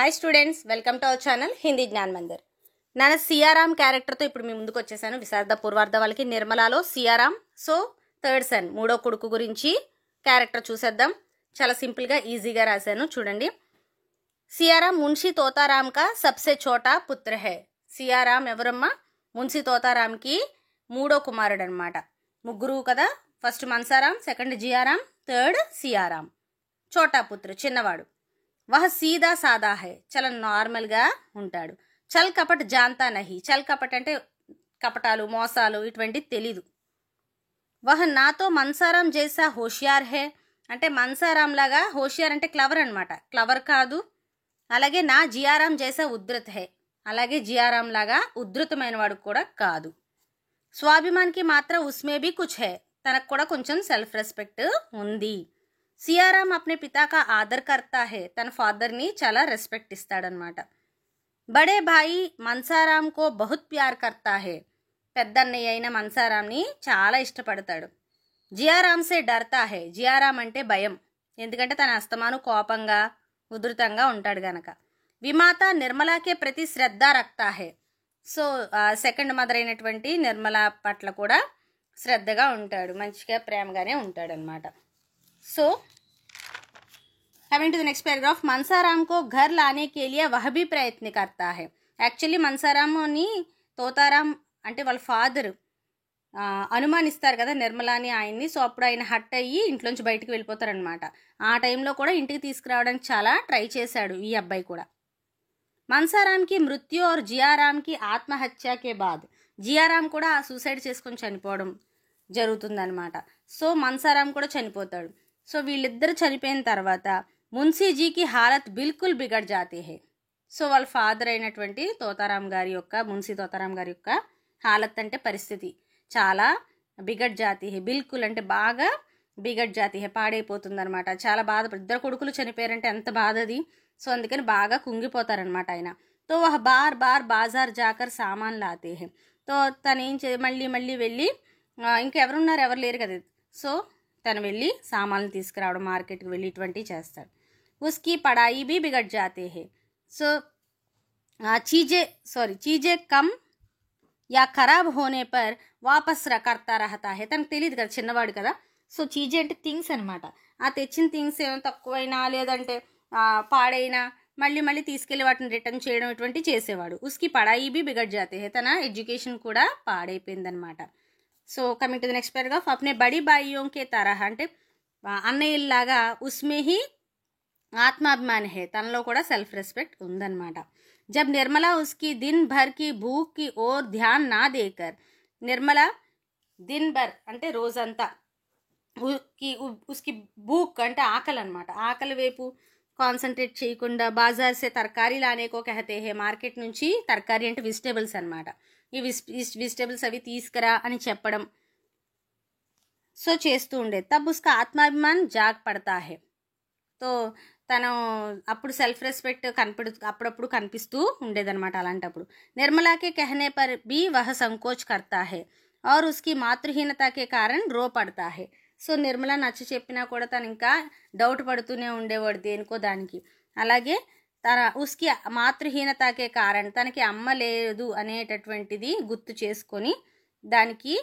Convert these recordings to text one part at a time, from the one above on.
Hi students, welcome to our channel Hindi Gyan Mandir. నేను సియారాం క్యారెక్టర్తో ఇప్పుడు మీ ముందుకు వచ్చేసాను. విశారద పూర్వార్ధ వాళ్ళకి నిర్మలాలో సియారాం, సో థర్డ్ సన్ మూడో కొడుకు గురించి క్యారెక్టర్ చూసేద్దాం. చాలా సింపుల్గా ఈజీగా రాశాను చూడండి. సియారాం మున్షి తోతారాం కా సబ్సే చోటా పుత్ర హై. సియారాం ఎవరమ్మా? మున్షి తోతారాంకి మూడో కుమారుడు అనమాట. ముగ్గురు కదా, ఫస్ట్ మన్సారాం, సెకండ్ జియారాం, థర్డ్ సియారాం. చోటా పుత్ర చిన్నవాడు. వహ సీదా సాదా హై, చాలా నార్మల్గా ఉంటాడు. చల్ కపట్ జాంతా నహి, చల్ కపట్ అంటే కపటాలు మోసాలు ఇటువంటి తెలీదు. వహ నాతో మన్సారాం జైసా హోషియార్ హే, అంటే మన్సారాం లాగా హోషియార్ అంటే క్లవర్ అనమాట, క్లవర్ కాదు. అలాగే నా జియారాం జైసా ఉద్ధృత్ హే, అలాగే జియారాం లాగా ఉద్ధృతమైన వాడు కూడా కాదు. స్వాభిమాన్కి మాత్రం ఉస్మే భీ కుచ్ హే, తనకు కూడా కొంచెం సెల్ఫ్ రెస్పెక్ట్ ఉంది. సియారాం అప్నే పితా కా ఆదర్ కర్తా హే, తన ఫాదర్ని చాలా రెస్పెక్ట్ ఇస్తాడనమాట. బడే భాయి మన్సారాం కో బహుత్ ప్యార్ కర్తా హే, పెద్దన్నయ్య అయిన మన్సారాంని చాలా ఇష్టపడతాడు. జియారాం సే డర్తా హే, జియారాం అంటే భయం, ఎందుకంటే తన అస్తమాను కోపంగా ఉధృతంగా ఉంటాడు గనక. విమాత నిర్మలాకే ప్రతి శ్రద్ధ రక్తా హే, సో సెకండ్ మదర్ అయినటువంటి నిర్మల పట్ల కూడా శ్రద్ధగా ఉంటాడు, మంచిగా ప్రేమగానే ఉంటాడు అనమాట. So coming to the next paragraph. Mansaram को घर लाने के लिए वह भी प्रयत्न करता है. యాక్చువల్లీ మన్సారాంని తోతారాం అంటే వాళ్ళ ఫాదర్ అనుమానిస్తారు కదా నిర్మలాని, ఆయన్ని. సో అప్పుడు ఆయన హట్ అయ్యి ఇంట్లోంచి బయటికి వెళ్ళిపోతారనమాట. ఆ టైంలో కూడా ఇంటికి తీసుకురావడానికి చాలా ట్రై చేశాడు ఈ అబ్బాయి కూడా. మన్సారాంకి మృత్యు और జియారాంకి ఆత్మహత్య కే బాద్, జియారాం కూడా సూసైడ్ చేసుకొని చనిపోవడం జరుగుతుందనమాట. సో మన్సారాం కూడా చనిపోతాడు. సో వీళ్ళిద్దరు చనిపోయిన తర్వాత మున్సీజీకి హాలత్ బిల్కుల్ బిగడ్ జాతే హే. సో వాళ్ళ ఫాదర్ అయినటువంటి తోతారాం గారి యొక్క, మున్సీ తోతారాం గారి యొక్క హాలత్ అంటే పరిస్థితి చాలా బిగడ్ జాతి హే, బిల్కుల్ అంటే బాగా బిగడ్ జాతి హే, పాడైపోతుంది అనమాట. చాలా బాధ, ఇద్దరు కొడుకులు చనిపోయారంటే ఎంత బాధ అది. సో అందుకని బాగా కుంగిపోతారనమాట ఆయన. తో వహ బార్ బార్ బాజార్ జాకర్ సామాన్ లాతే హే. తో తను ఏం మళ్ళీ మళ్ళీ వెళ్ళి, ఇంకెవరున్నారు, ఎవరు లేరు కదా, సో తను వెళ్ళి సామాన్లు తీసుకురావడం, మార్కెట్కి వెళ్ళి ఇటువంటివి చేస్తాడు. ఉస్కి పడాయి भी बिगड़ जाते हैं. సో చీజే కమ్ యా ఖరాబ్ హోనే పర్ వాపస్ కర్తా రహతా హే. తనకు తెలియదు కదా, చిన్నవాడు కదా. సో చీజే అంటే థింగ్స్ అనమాట. ఆ తెచ్చిన థింగ్స్ ఏమైనా తక్కువైనా లేదంటే పాడైనా మళ్ళీ మళ్ళీ తీసుకెళ్లి వాటిని రిటర్న్ చేయడం ఇటువంటివి చేసేవాడు. ఉస్కి పడాయి भी बिगड़ जाते हैं, తన ఎడ్యుకేషన్ కూడా పాడైపోయిందనమాట. So coming to the next paragraph. अपने बड़ी भाइयों के तरह అంటే అన్నయ్యలాగా ఉస్మే హీ ఆత్మాభిమాన్ హే, తనలో కూడా సెల్ఫ్ రెస్పెక్ట్ ఉందన్నమాట. జబ్ నిర్మలా ఉస్కి దిన్ భర్ కి భూక్ కి ఓర్ ధ్యాన్ నా దేకర్, నిర్మల దిన్ భర్ అంటే రోజంతా, ఉస్కి భూక్ అంటే ఆకలి అనమాట, ఆకలి వైపు కాన్సన్ట్రేట్ చేయకుండా బాజార్ సే తర్కారీ లానేకో కహతే హే, మార్కెట్ నుంచి తర్కారీ అంటే వెజిటేబుల్స్ అనమాట, ఈ వెజిటేబుల్స్ అవి తీసుకురా అని చెప్పడం సో చేస్తూ ఉండేది. తబ్ ఉస్కా ఆత్మాభిమాన్ జాగ్ పడతా హే. తో తను అప్పుడు సెల్ఫ్ రెస్పెక్ట్ అప్పుడప్పుడు కనిపిస్తూ ఉండేదన్నమాట. అలాంటప్పుడు నిర్మలాకే कहने पर भी वह संकोच करता है और उसकी मातृहीनता के कारण रो पड़ता है. సో నిర్మల నచ్చ చెప్పినా కూడా తను ఇంకా డౌట్ పడుతూనే ఉండేవాడు దేనికో దానికి. అలాగే తన ఉస్కి మాతృహీనతకే కారణం, తనకి అమ్మ లేదు అనేటటువంటిది గుర్తు చేసుకొని దానికి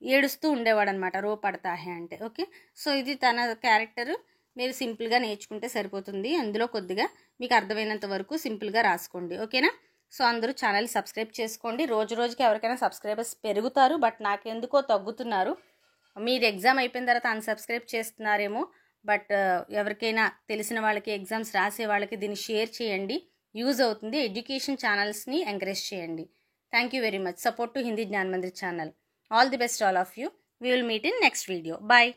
ఏడుస్తూ ఉండేవాడు అనమాట, రో పడతా హే అంటే. ఓకే, సో ఇది తన క్యారెక్టర్. మీరు సింపుల్గా నేర్చుకుంటే సరిపోతుంది. అందులో కొద్దిగా మీకు అర్థమైనంత వరకు సింపుల్గా రాసుకోండి, ఓకేనా. సో అందరూ ఛానల్ సబ్స్క్రైబ్ చేసుకోండి. రోజు రోజుకి ఎవరికైనా సబ్స్క్రైబర్స్ పెరుగుతారు, బట్ నాకెందుకో తగ్గుతున్నారు. మీరు ఎగ్జామ్ అయిపోయిన తర్వాత అన్సబ్స్క్రైబ్ చేస్తున్నారేమో, బట్ ఎవరికైనా తెలిసిన వాళ్ళకి, ఎగ్జామ్స్ రాసే వాళ్ళకి దీన్ని షేర్ చేయండి, యూజ్ అవుతుంది. ఎడ్యుకేషన్ ఛానల్స్ని ఎంకరేజ్ చేయండి. Thank you very much. Support to Hindi Gyan Mandir channel. All the best all of you. We will meet in next video. Bye.